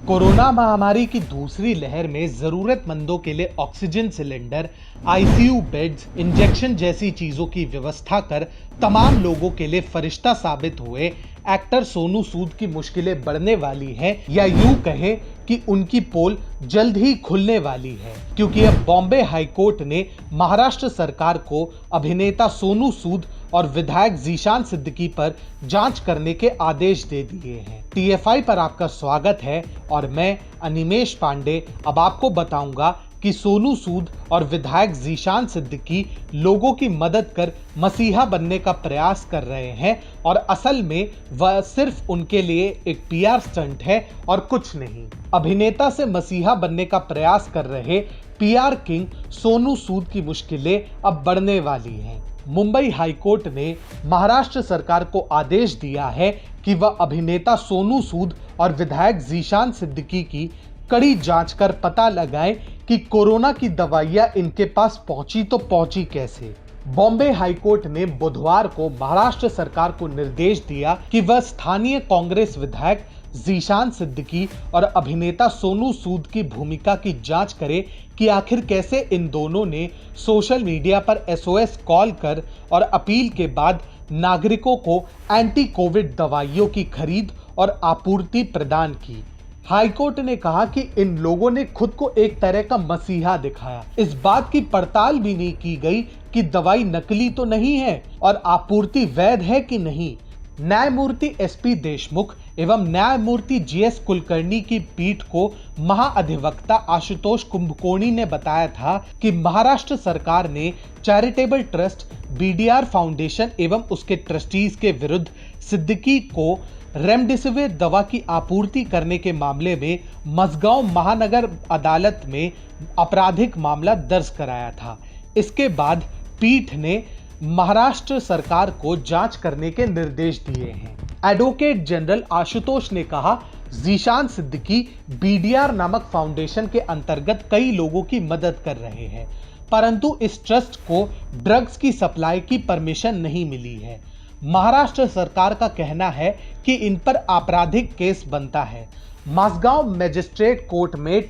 Corona महामारी की दूसरी लहर में जरूरतमंदों के लिए oxygen cylinder, ICU beds, injection जैसी चीजों की व्यवस्था कर तमाम लोगों के लिए फरिश्ता साबित हुए एक्टर सोनू सूद की मुश्किलें बढ़ने वाली हैं, या यूं कहें कि उनकी पोल जल्द ही खुलने वाली है, क्योंकि अब बॉम्बे हाईकोर्ट ने महाराष्ट्र सरकार को अभिनेता सोनू सूद और विधायक जीशान सिद्दीकी पर जांच करने के आदेश दे दिए हैं। टीएफआई पर आपका स्वागत है और मैं अनिमेश पांडे अब आपको बताऊंगा कि सोनू सूद और विधायक जीशान सिद्दीकी लोगों की मदद कर मसीहा बनने का प्रयास कर रहे हैं और असल में वह सिर्फ उनके लिए एक पीआर स्टंट है और कुछ नहीं। अभिनेता से मसीहा बनने का प्रयास कर रहे पीआर किंग सोनू सूद की मुश्किलें अब बढ़ने वाली हैं। मुंबई हाईकोर्ट ने महाराष्ट्र सरकार को आदेश दिया है कि वह अभिनेता सोनू सूद और विधायक जीशान सिद्दीकी की कड़ी जांच कर पता लगाएं कि कोरोना की दवाइयां इनके पास पहुंची तो पहुंची कैसे। बॉम्बे हाईकोर्ट ने बुधवार को महाराष्ट्र सरकार को निर्देश दिया कि वह स्थानीय कांग्रेस विधायक जीशान सिद्दीकी और अभिनेता सोनू सूद की भूमिका की जांच करे कि आखिर कैसे इन दोनों ने सोशल मीडिया पर एसओएस कॉल कर और अपील के बाद नागरिकों को एंटी कोविड दवाइयों की खरीद और आपूर्ति प्रदान की। हाईकोर्ट ने कहा कि इन लोगों ने खुद को एक तरह का मसीहा दिखाया। इस बात की पड़ताल भी नहीं की गई कि दवाई नकली तो नहीं है और आपूर्ति वैध है कि नहीं। न्यायमूर्ति एसपी देशमुख एवं न्यायमूर्ति जीएस कुलकर्णी की पीठ को महाअधिवक्ता आशुतोष कुंभकोणी ने बताया था कि महाराष्ट्र सरकार ने चैरिटेबल ट्रस्ट बीडीआर फाउंडेशन एवं उसके ट्रस्टीज के विरुद्ध सिद्दीकी को रेमडेसिविर दवा की आपूर्ति करने के मामले में मझगांव महानगर अदालत में आपराधिक मामला दर्ज कराया था। इसके बाद पीठ ने महाराष्ट्र सरकार को जांच करने के निर्देश दिए हैं। एडवोकेट जनरल आशुतोष ने कहा, जीशान सिद्दीकी बीडीआर नामक फाउंडेशन के अंतर्गत कई लोगों की मदद कर रहे हैं, परंतु इस ट्रस्ट को ड्रग्स की सप्लाई की परमिशन नहीं मिली है। महाराष्ट्र सरकार का कहना है कि इन पर आपराधिक केस बनता है। मझगांव मजिस्ट्रेट कोर्ट में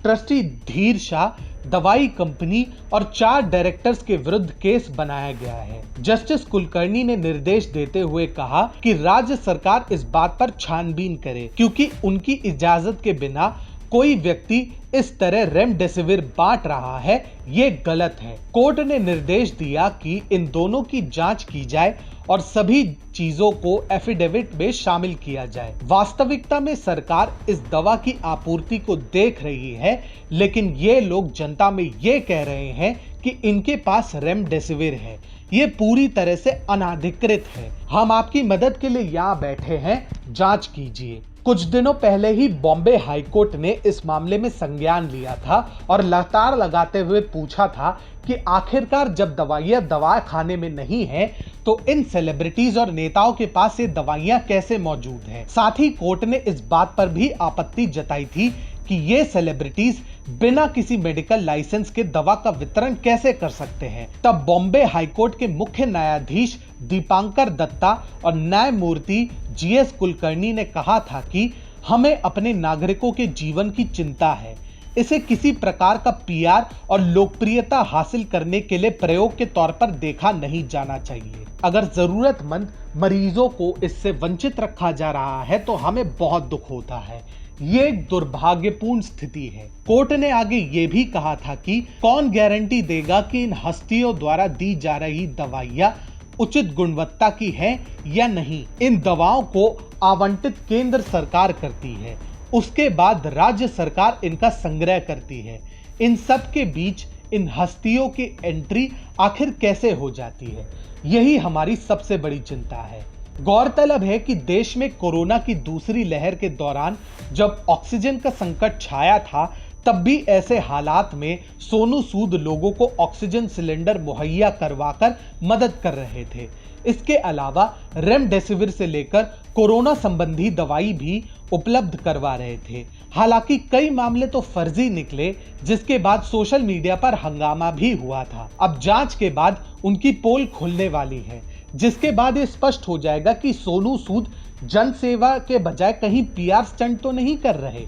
ट्रस्टी धीर शाह, दवाई कंपनी और 4 डायरेक्टर्स के विरुद्ध केस बनाया गया है। जस्टिस कुलकर्णी ने निर्देश देते हुए कहा कि राज्य सरकार इस बात पर छानबीन करे, क्योंकि उनकी इजाजत के बिना कोई व्यक्ति इस तरह रेमडेसिविर बांट रहा है, ये गलत है। कोर्ट ने निर्देश दिया कि इन दोनों की जांच की जाए और सभी चीजों को एफिडेविट में शामिल किया जाए। वास्तविकता में सरकार इस दवा की आपूर्ति को देख रही है, लेकिन ये लोग जनता में ये कह रहे हैं कि इनके पास रेमडेसिविर है। ये पूरी तरह से अनाधिकृत है। हम आपकी मदद के लिए यहाँ बैठे हैं, जांच कीजिए। कुछ दिनों पहले ही बॉम्बे हाईकोर्ट ने इस मामले में संज्ञान लिया था और लगातार लगाते हुए पूछा था कि आखिरकार जब दवाइयां दवा खाने में नहीं है तो इन सेलिब्रिटीज और नेताओं के पास ये दवाइयां कैसे मौजूद हैं। साथ ही कोर्ट ने इस बात पर भी आपत्ति जताई थी कि ये सेलिब्रिटीज बिना किसी मेडिकल लाइसेंस के दवा का वितरण कैसे कर सकते हैं। तब बॉम्बे हाईकोर्ट के मुख्य न्यायाधीश दीपांकर दत्ता और न्यायमूर्ति जीएस कुलकर्णी ने कहा था कि हमें अपने नागरिकों के जीवन की चिंता है। इसे किसी प्रकार का पीआर और लोकप्रियता हासिल करने के लिए प्रयोग के तौर पर देखा नहीं जाना चाहिए। अगर जरूरतमंद मरीजों को इससे वंचित रखा जा रहा है तो हमें बहुत दुख होता है। ये एक दुर्भाग्यपूर्ण स्थिति है। कोर्ट ने आगे ये भी कहा था कि कौन गारंटी देगा कि इन हस्तियों द्वारा दी जा रही दवाइयां उचित गुणवत्ता की है या नहीं। इन दवाओं को आवंटित केंद्र सरकार करती है, उसके बाद राज्य सरकार इनका संग्रह करती है। इन सब के बीच इन हस्तियों की एंट्री आखिर कैसे हो जाती है, यही हमारी सबसे बड़ी चिंता है। गौरतलब है कि देश में कोरोना की दूसरी लहर के दौरान जब ऑक्सीजन का संकट छाया था, तब भी ऐसे हालात में सोनू सूद लोगों को ऑक्सीजन सिलेंडर मुहैया करवाकर मदद कर रहे थे। इसके अलावा रेमडेसिविर से लेकर कोरोना संबंधी दवाई भी उपलब्ध करवा रहे थे। हालांकि कई मामले तो फर्जी निकले, जिसके बाद सोशल मीडिया पर हंगामा भी हुआ था। अब जांच के बाद उनकी पोल खुलने वाली है, जिसके बाद ये स्पष्ट हो जाएगा कि सोनू सूद जन सेवा के बजाय कहीं पीआर स्टंट तो नहीं कर रहे।